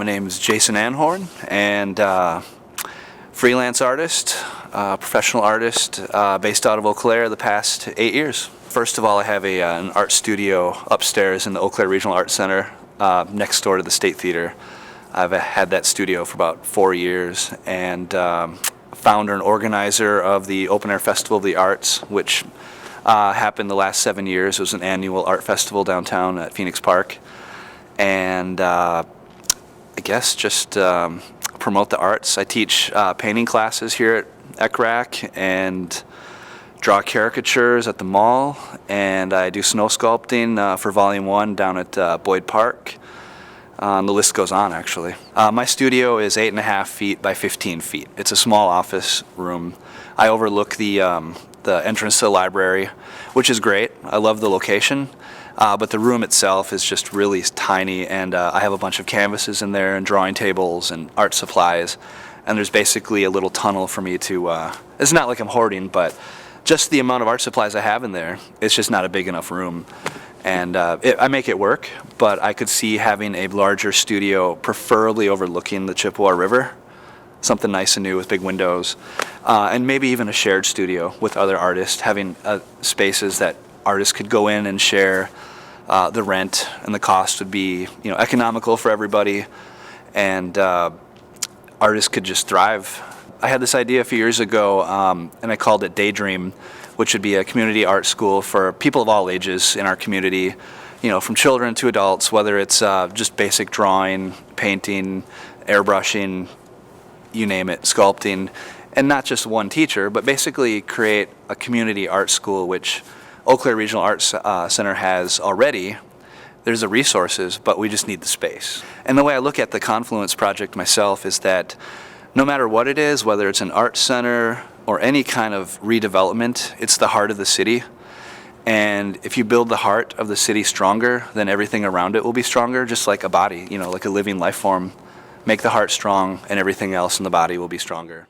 My name is Jason Anhorn, and freelance artist, professional artist, based out of Eau Claire the past 8 years. First of all, I have an art studio upstairs in the Eau Claire Regional Arts Center, next door to the State Theater. I've had that studio for about 4 years, and founder and organizer of the Open Air Festival of the Arts, which happened the last 7 years. It was an annual art festival downtown at Phoenix Park. And I guess just promote the arts. I teach painting classes here at ECRAC and draw caricatures at the mall, and I do snow sculpting for Volume 1 down at Boyd Park. The list goes on, actually. My studio is 8.5 feet by 15 feet. It's a small office room. I overlook the entrance to the library, which is great. I love the location. But the room itself is just really tiny, and I have a bunch of canvases in there and drawing tables and art supplies, and there's basically a little tunnel for me to, it's not like I'm hoarding, but just the amount of art supplies I have in there, it's just not a big enough room. And I make it work, but I could see having a larger studio, preferably overlooking the Chippewa River, something nice and new with big windows, and maybe even a shared studio with other artists, having spaces that artists could go in and share. The rent and the cost would be, economical for everybody, and artists could just thrive. I had this idea a few years ago, and I called it Daydream, which would be a community art school for people of all ages in our community, from children to adults, whether it's just basic drawing, painting, airbrushing, you name it, sculpting, and not just one teacher, but basically create a community art school, which Eau Claire Regional Arts Center has already. There's the resources, but we just need the space. And the way I look at the Confluence Project myself is that no matter what it is, whether it's an art center or any kind of redevelopment, it's the heart of the city. And if you build the heart of the city stronger, then everything around it will be stronger, just like a body, like a living life form. Make the heart strong, and everything else in the body will be stronger.